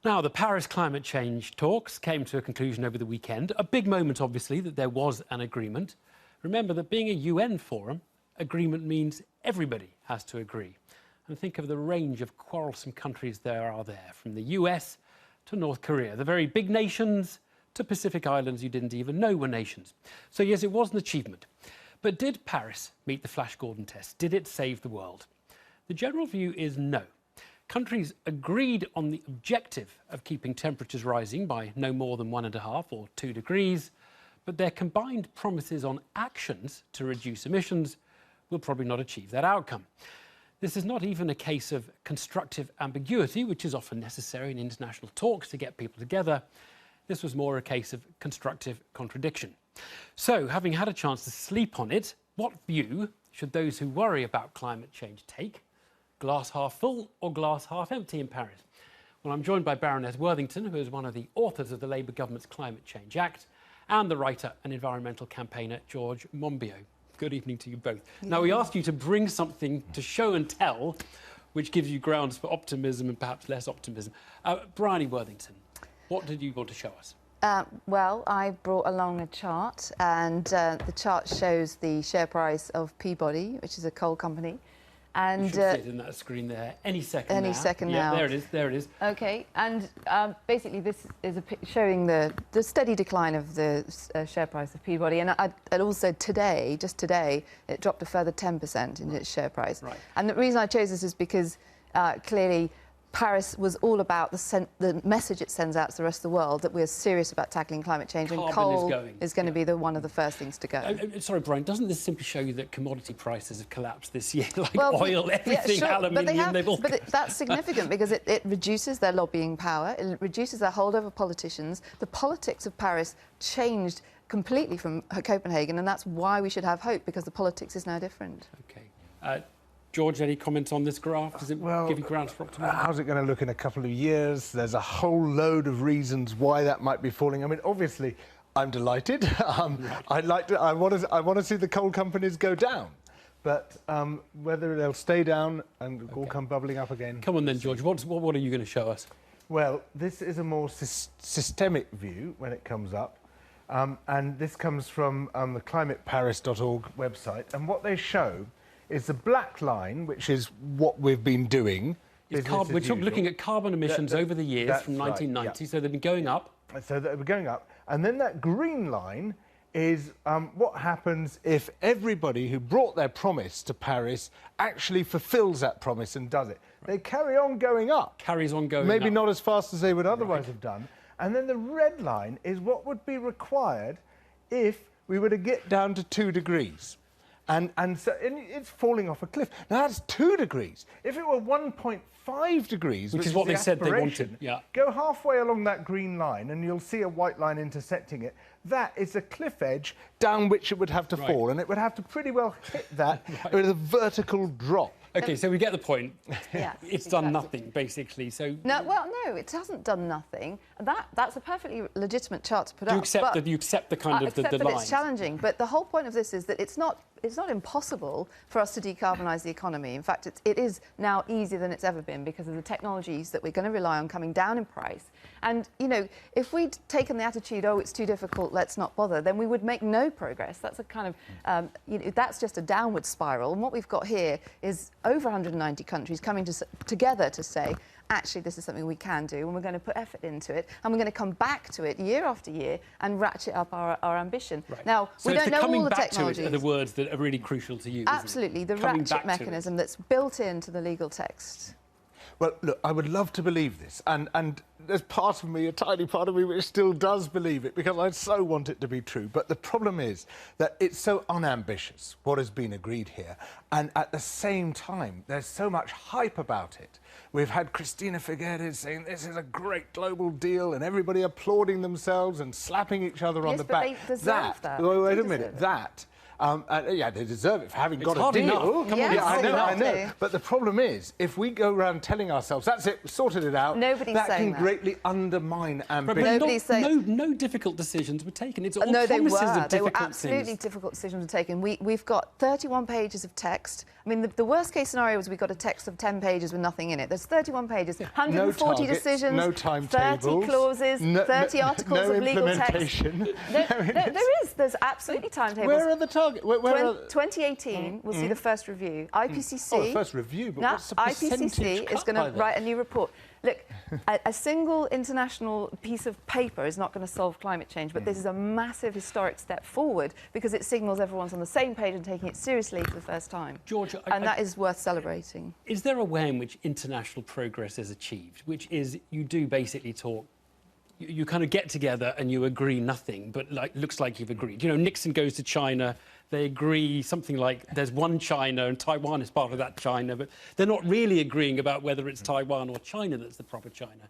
Now, the Paris climate change talks came to a conclusion over the weekend. A big moment, obviously, that there was an agreement. Remember that being a UN forum, agreement means everybody has to agree. And think of the range of quarrelsome countries there are there, from the US to North Korea, the very big nations to Pacific islands you didn't even know were nations. So yes, it was an achievement. But did Paris meet the Flash Gordon test? Did it save the world? The general view is no. Countries agreed on the objective of keeping temperatures rising by no more than 1.5 or 2 degrees, but their combined promises on actions to reduce emissions will probably not achieve that outcome. This is not even a case of constructive ambiguity, which is often necessary in international talks to get people together. This was more a case of constructive contradiction. So, having had a chance to sleep on it, what view should those who worry about climate change take? Glass half full or glass half empty in Paris? Well, I'm joined by Baroness Worthington, who is one of the authors of the Labour government's Climate Change Act, and the writer and environmental campaigner George Monbiot. Good evening to you both. Now, we asked you to bring something to show and tell, which gives you grounds for optimism and perhaps less optimism. Bryony Worthington, what did you want to show us? Well, I brought along a chart, and the chart shows the share price of Peabody, which is a coal company. And you should see it in that screen there any second now. Any second now. now. There it is, there it is. OK, and basically this is showing the steady decline of the share price of Peabody. And also today, just today, it dropped a further 10% in its share price. Right. And the reason I chose this is because clearly Paris was all about the message it sends out to the rest of the world that we're serious about tackling climate change, and coal is going to be one of the first things to go. Sorry, Brian, doesn't this simply show you that commodity prices have collapsed this year? Like oil, everything, yeah, sure, aluminium, they've all... But that's significant because it reduces their lobbying power, it reduces their hold over politicians. The politics of Paris changed completely from Copenhagen, and that's why we should have hope, because the politics is now different. OK. George, any comments on this graph? Does it give you grounds for optimism? How's it going to look in a couple of years? There's a whole load of reasons why that might be falling. I mean, obviously, I'm delighted. I want to see the coal companies go down, but whether they'll stay down and all come bubbling up again. Come on then, George. What are you going to show us? Well, this is a more systemic view when it comes up, and this comes from the climateparis.org website, and what they show is the black line, which is what we've been doing. We're looking at carbon emissions over the years from 1990, right, yeah. So they've been going up. So they're going up. And then that green line is what happens if everybody who brought their promise to Paris actually fulfills that promise and does it. They carry on going up. Carries on going up. Maybe not as fast as they would otherwise have done. And then the red line is what would be required if we were to get down to 2 degrees. And it's falling off a cliff. Now, that's 2 degrees. If it were 1.5 degrees, which is what they said they wanted, yeah. Go halfway along that green line and you'll see a white line intersecting it. That is a cliff edge down which it would have to fall, and it would have to pretty well hit that with a vertical drop. OK, so we get the point. Yeah, it's done nothing, basically. So no, well, no, it hasn't done nothing. That's a perfectly legitimate chart to put up. Do you accept the kind of the lines? It's challenging, but the whole point of this is that it's not impossible for us to decarbonise the economy. In fact, it is now easier than it's ever been because of the technologies that we're going to rely on coming down in price. And, you know, if we'd taken the attitude, oh, it's too difficult, let's not bother, then we would make no progress. That's a kind of, that's just a downward spiral. And what we've got here is over 190 countries coming together to say, actually, this is something we can do, and we're going to put effort into it, and we're going to come back to it year after year and ratchet up our ambition. Right. Now, so we don't know all the technologies. Coming back to it are the words that are really crucial to you. Absolutely, the ratchet mechanism that's built into the legal text. Well, look, I would love to believe this, and there's part of me, a tiny part of me, which still does believe it, because I so want it to be true. But the problem is that it's so unambitious, what has been agreed here, and at the same time, there's so much hype about it. We've had Christina Figueres saying this is a great global deal, and everybody applauding themselves and slapping each other on the back. They deserve that. Wait a minute, that Yeah, they deserve it for having got hard a deal. enough. Come on, Yes, yeah, I know. exactly. But the problem is, if we go around telling ourselves, that's it, we sorted it out, Nobody's that saying can that. greatly undermine But ambition. Nobody's saying- no difficult decisions were taken. It's all No, they promises were. of They were difficult absolutely things. difficult decisions were taken. We've got 31 pages of text. I mean, the worst case scenario was we got a text of 10 pages with nothing in it. There's 31 pages, 140 no targets, decisions, no 30 timetables, clauses, 30 articles no of legal text. implementation. There is. There's absolutely timetables. Where are the targets? Where are... 2018, we'll see the first review. IPCC... Oh, the first review, but what's the percentage IPCC is cut going by to that? write a new report. Look, a single international piece of paper is not going to solve climate change, but this is a massive historic step forward because it signals everyone's on the same page and taking it seriously for the first time. George, And that is worth celebrating. Is there a way in which international progress is achieved, which is you do basically talk, you kind of get together and you agree nothing, but looks like you've agreed? You know, Nixon goes to China, they agree something like there's one China and Taiwan is part of that China, but they're not really agreeing about whether it's Taiwan or China that's the proper China.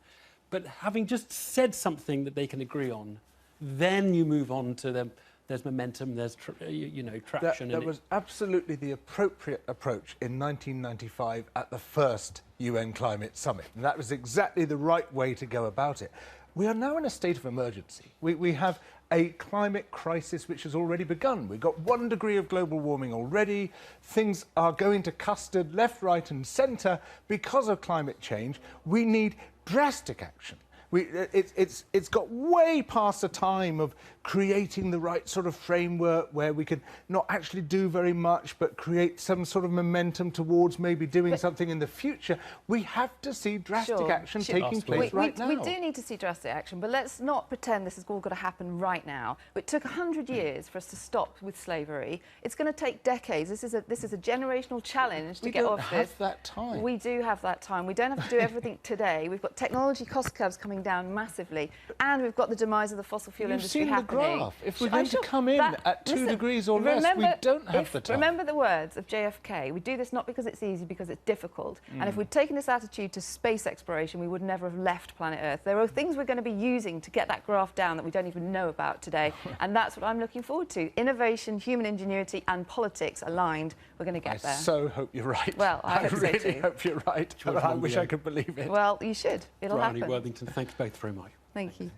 But having just said something that they can agree on, then you move on to them. There's momentum, there's traction. That was absolutely the appropriate approach in 1995 at the first UN Climate Summit. And that was exactly the right way to go about it. We are now in a state of emergency. We have a climate crisis which has already begun. We've got 1 degree of global warming already. Things are going to custard left, right and centre because of climate change. We need drastic action. It's got way past the time of creating the right sort of framework where we can not actually do very much but create some sort of momentum towards maybe doing something in the future. We have to see drastic action taking place right now. We do need to see drastic action, but let's not pretend this is all got to happen right now. It took 100 years for us to stop with slavery. It's going to take decades. This is a generational challenge to get off this. We don't have that time. We do have that time. We don't have to do everything today. We've got technology cost curves coming down massively, and we've got the demise of the fossil fuel industry happening. Graph. If we're going to come in at 2 degrees or less, we don't have the time. Remember the words of JFK. We do this not because it's easy, because it's difficult. And if we'd taken this attitude to space exploration, we would never have left planet Earth. There are things we're going to be using to get that graph down that we don't even know about today. And that's what I'm looking forward to. Innovation, human ingenuity and politics aligned. We're going to get there. I so hope you're right. Well, I hope so really too. hope you're right. I wish I could believe it. Well, you should. It'll Bryony happen. Worthington, thanks both very much. Thank you.